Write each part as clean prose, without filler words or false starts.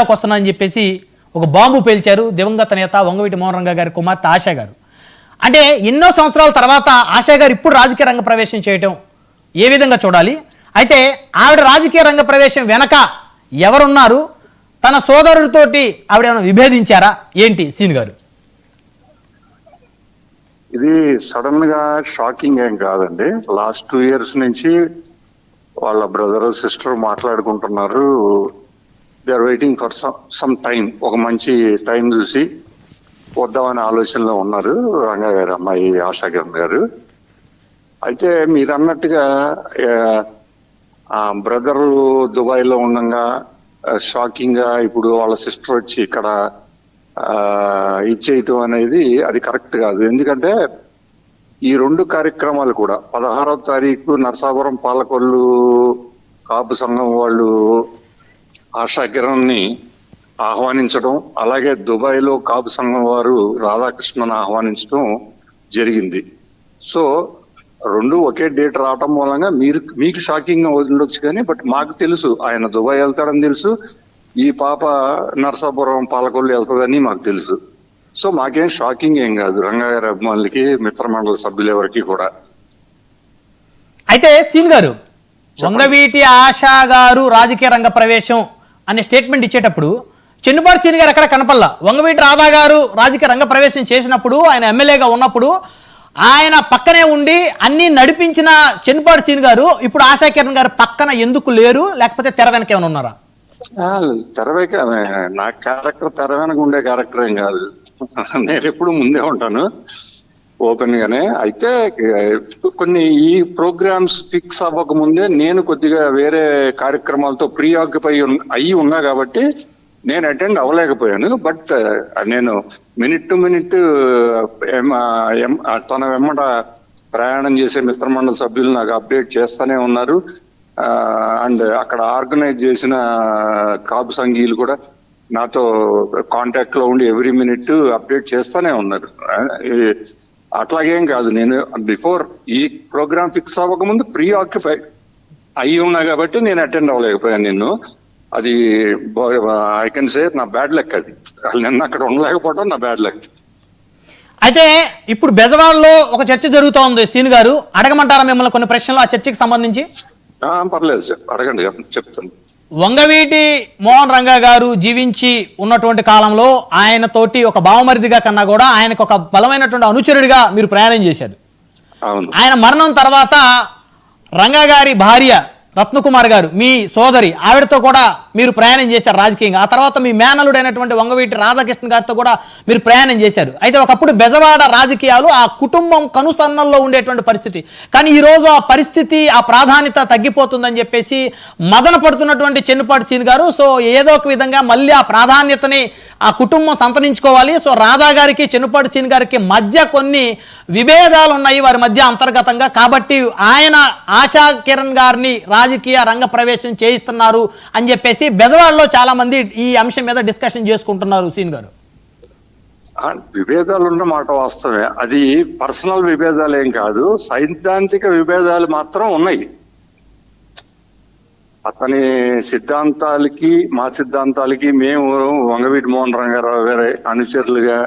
మీడియాలోకి వస్తున్నానని చెప్పేసి ఒక బాంబు పేల్చారు దివంగత నేత వంగవీటి మోహన్ రంగా గారి కుమార్తె ఆశా గారు. అంటే ఎన్నో సంవత్సరాల తర్వాత ఆశా గారు ఇప్పుడు రాజకీయ రంగ ప్రవేశం చేయటం ఏ విధంగా చూడాలి? అయితే ఆవిడ రాజకీయ రంగ ప్రవేశం వెనక ఎవరున్నారు? తన సోదరుడితోటి ఆవిడ ఏమైనా విభేదించారా ఏంటి సీన్ గారు? ఇది సడన్ గా షాకింగ్ ఏం కాదండి. లాస్ట్ 2 years నుంచి వాళ్ళ బ్రదర్ సిస్టర్ మాట్లాడుకుంటున్నారు. They are waiting for some time, ఒక మంచి టైం చూసి వద్దామనే ఆలోచనలో ఉన్నారు రంగా గారు, అమ్మాయి ఆశా గారు. అయితే మీరు అన్నట్టుగా బ్రదరు దుబాయ్ లో ఉండగా షాకింగ్ గా ఇప్పుడు వాళ్ళ సిస్టర్ వచ్చి ఇక్కడ ఇచ్చేయటం అనేది అది కరెక్ట్ కాదు. ఎందుకంటే ఈ 2 కార్యక్రమాలు కూడా 16వ తారీఖు నరసాపురం పాలకొల్లు కాపు సంఘం వాళ్ళు ఆశా కిరణ్ని ఆహ్వానించడం, అలాగే దుబాయ్ లో కాపు సంఘం వారు రాధాకృష్ణను ఆహ్వానించడం జరిగింది. సో 2 ఒకే డేట్ రావటం మూలంగా మీకు షాకింగ్ గా ఉండొచ్చు, కానీ బట్ మాకు తెలుసు ఆయన దుబాయ్ వెళ్తాడని తెలుసు, ఈ పాప నరసాపురం పాలకొల్లు వెళ్తుందని మాకు తెలుసు. సో మాకేం షాకింగ్ ఏం కాదు, రంగా గారి అభిమానులకి, మిత్రమండలి సభ్యులు ఎవరికి కూడా. అయితే సీన్ గారు, వంగవీటి ఆశా గారు రాజకీయ రంగ ప్రవేశం అనే స్టేట్మెంట్ ఇచ్చేటప్పుడు చెన్నుపాటి సీన్ గారు ఎక్కడ కనపల్లా. వంగవీటి రాధా గారు రాజకీయ రంగ ప్రవేశం చేసినప్పుడు, ఆయన ఎమ్మెల్యేగా ఉన్నప్పుడు ఆయన పక్కనే ఉండి అన్ని నడిపించిన చెన్నుపాటి సీన్ గారు ఇప్పుడు ఆశా కిరణ్ గారు పక్కన ఎందుకు లేరు? లేకపోతే తెర వెనక ఏమైనా ఉన్నారా? తెర వెనక నా క్యారెక్టర్ తెర వెనక ఉండే క్యారెక్టర్ ఏం కాదు. నేను ఎప్పుడు ముందే ఉంటాను ఓపెన్ గానే. అయితే కొన్ని ఈ ప్రోగ్రామ్స్ ఫిక్స్ అవ్వక ముందే నేను కొద్దిగా వేరే కార్యక్రమాలతో ప్రీ ఆక్యుపై అయ్యి ఉన్నా కాబట్టి నేను అటెండ్ అవ్వలేకపోయాను. బట్ నేను మినిట్ టు మినిట్ తన వెంబడ ప్రయాణం చేసే మిత్రమండలి సభ్యులు నాకు అప్డేట్ చేస్తూనే ఉన్నారు. అండ్ అక్కడ ఆర్గనైజ్ చేసిన కాపు సంఘీయులు కూడా నాతో కాంటాక్ట్ లో ఉండి ఎవ్రీ మినిట్ అప్డేట్ చేస్తూనే ఉన్నారు. అట్లాగేం కాదు, నేను బిఫోర్ ఈ ప్రోగ్రామ్ ఫిక్స్ అవ్వక ముందు ప్రీ ఆక్యుపై అయ్యి ఉన్నా కాబట్టి నేను అటెండ్ అవ్వలేకపోయాను. నేను అది ఐ కెన్ సే నా బ్యాడ్ లక్. అది నిన్న అక్కడ ఉండలేకపోవడం నా బ్యాడ్ లక్. అయితే ఇప్పుడు బెజవాడలో ఒక చర్చ జరుగుతోంది సీన్ గారు, అడగమంటారా మిమ్మల్ని కొన్ని ప్రశ్నలు ఆ చర్చకి సంబంధించి? పర్లేదు సార్, అడగండి, చెప్తాను. వంగవీటి మోహన్ రంగా గారు జీవించి ఉన్నటువంటి కాలంలో ఆయనతోటి ఒక బావమరిదిగా కన్నా కూడా ఆయనకు ఒక బలమైనటువంటి అనుచరుడిగా మీరు ప్రయాణం చేశారు. ఆయన మరణం తర్వాత రంగా గారి భార్య రత్నకుమార్ గారు, మీ సోదరి, ఆవిడతో కూడా మీరు ప్రయాణం చేశారు రాజకీయంగా. ఆ తర్వాత మీ మేనలుడైనటువంటి వంగవీటి రాధాకృష్ణ గారితో కూడా మీరు ప్రయాణం చేశారు. అయితే ఒకప్పుడు బెజవాడ రాజకీయాలు ఆ కుటుంబం కనుసన్నల్లో ఉండేటువంటి పరిస్థితి, కానీ ఈరోజు ఆ పరిస్థితి, ఆ ప్రాధాన్యత తగ్గిపోతుందని చెప్పేసి మదన పడుతున్నటువంటి చెన్నుపాటి సీన్ గారు. సో ఏదో ఒక విధంగా మళ్ళీ ఆ ప్రాధాన్యతని ఆ కుటుంబం సంతరించుకోవాలి. సో రాధా గారికి చెన్నుపాటి సీన్ గారికి మధ్య కొన్ని విభేదాలు ఉన్నాయి వారి మధ్య అంతర్గతంగా. కాబట్టి ఆయన ఆశా కిరణ్ గారిని రాజకీయ రంగ ప్రవేశం చేయిస్తున్నారు అని చెప్పేసి బెజవాడలో చాలా మంది ఈ అంశం మీద డిస్కషన్ చేసుకుంటున్నారు సీన్ గారు. విభేదాలు ఉన్న మాట వాస్తవమే, అది పర్సనల్ విభేదాలు ఏం కాదు, సైద్ధాంతిక విభేదాలు మాత్రం ఉన్నాయి. అతని సిద్ధాంతాలకి మా సిద్ధాంతాలకి మేము వంగవీటి మోహన్ రంగారావు గారి అనుచరులుగా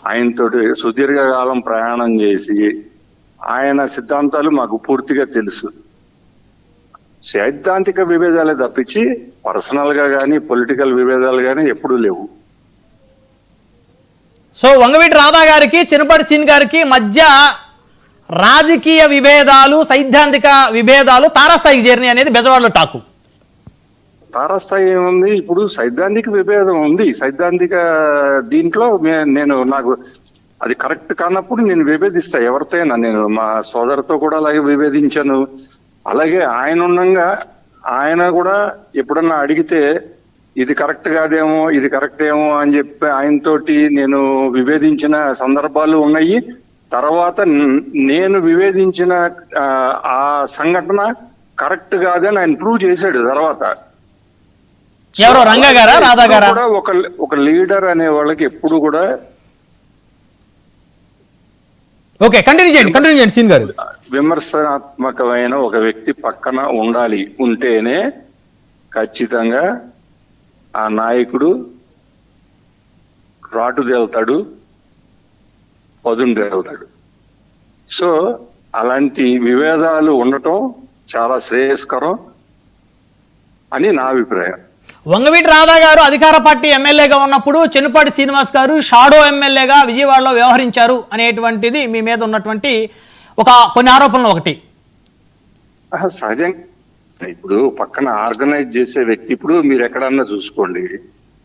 ఆయనతోటి సుదీర్ఘకాలం ప్రయాణం చేసి ఆయన సిద్ధాంతాలు మాకు పూర్తిగా తెలుసు. సైద్ధాంతిక విభేదాలే తప్పించి పర్సనల్ గా కానీ పొలిటికల్ విభేదాలు కానీ ఎప్పుడూ లేవు. సో వంగవీటి రాధా గారికి చెన్నుపాటి సీన్ గారికి మధ్య రాజకీయ విభేదాలు, సైద్ధాంతిక విభేదాలు తారాస్థాయికి చేరినాయి అనేది బెజవాడలో టాకు. తారాస్థాయి ఏముంది, ఇప్పుడు సైద్ధాంతిక విభేదం ఉంది. సైద్ధాంతిక దీంట్లో నాకు అది కరెక్ట్ కానప్పుడు నేను విభేదిస్తా ఎవరితోనైనా. నేను మా సోదరుతో కూడా అలాగే విభేదించాను. అలాగే ఆయన ఉండగా ఆయన కూడా ఎప్పుడన్నా అడిగితే ఇది కరెక్ట్ కాదేమో, ఇది కరెక్ట్ ఏమో అని చెప్పి ఆయనతోటి నేను విభేదించిన సందర్భాలు ఉన్నాయి. తర్వాత నేను విభేదించిన ఆ సంఘటన కరెక్ట్ కాదని ఆయన ప్రూవ్ చేశాడు. తర్వాత ఎవరో రంగా గారా రాధా గారా కూడా ఒక లీడర్ అనే వాళ్ళకి ఎప్పుడు కూడా ఓకే కంటిన్యూ చేయండి సీన్ గారు. విమర్శనాత్మకమైన ఒక వ్యక్తి పక్కన ఉంటేనే ఖచ్చితంగా ఆ నాయకుడు రాటు తేలుతాడు, పదును తేలుతాడు. సో అలాంటి విభేదాలు ఉండటం చాలా శ్రేయస్కరం అని నా అభిప్రాయం. వంగవీటి రాధా గారు అధికార పార్టీ ఎమ్మెల్యేగా ఉన్నప్పుడు చెన్నుపాటి శ్రీనివాస్ గారు షాడో ఎమ్మెల్యేగా విజయవాడలో వ్యవహరించారు అనేటువంటిది మీ మీద ఉన్నటువంటి కొన్ని ఆరోపణలు ఒకటి. సహజంగా ఇప్పుడు పక్కన ఆర్గనైజ్ చేసే వ్యక్తి, ఇప్పుడు మీరు ఎక్కడన్నా చూసుకోండి,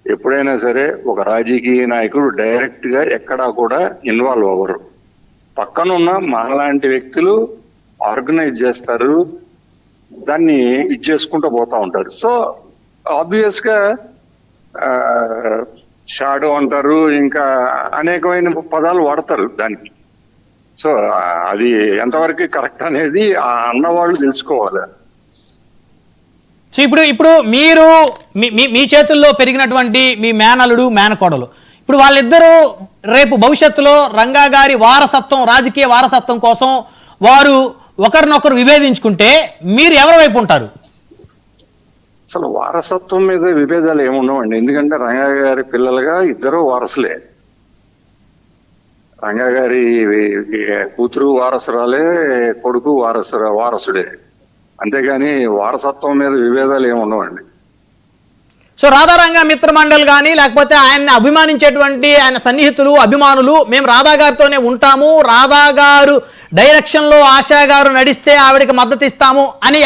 ఎప్పుడైనా సరే ఒక రాజకీయ నాయకుడు డైరెక్ట్ గా ఎక్కడా కూడా ఇన్వాల్వ్ అవ్వరు. పక్కన ఉన్న మనలాంటి వ్యక్తులు ఆర్గనైజ్ చేస్తారు, దాన్ని ఇది చేసుకుంటూ పోతా ఉంటారు. సో ఆబ్వియస్ గా షాడో అంటారు, ఇంకా అనేకమైన పదాలు వాడతారు దానికి. సో అది ఎంతవరకు కరెక్ట్ అనేది ఆ అన్నవాళ్ళు తెలుసుకోవాలి. సో ఇప్పుడు మీరు మీ చేతుల్లో పెరిగినటువంటి మీ మేనలుడు మేనకోడలు, ఇప్పుడు వాళ్ళిద్దరూ రేపు భవిష్యత్తులో రంగా గారి వారసత్వం, రాజకీయ వారసత్వం కోసం వారు ఒకరినొకరు విభేదించుకుంటే మీరు ఎవరి వైపు ఉంటారు? అసలు వారసత్వం మీద విభేదాలు ఏముండవండి. ఎందుకంటే రంగా గారి పిల్లలుగా ఇద్దరు వారసులే. రంగా గారి కూతురు వారసురాలే, కొడుకు వారసుడే. అంతేగాని వారసత్వం మీద విభేదాలు ఏమి ఉండవండి. సో రాధారంగా మిత్ర మండలి కానీ లేకపోతే ఆయన్ని అభిమానించేటువంటి ఆయన సన్నిహితులు, అభిమానులు మేము రాధా గారితోనే ఉంటాము, రాధా గారు డైరెక్షన్లో ఆశా గారు నడిస్తే ఆవిడకి మద్దతు ఇస్తాము అని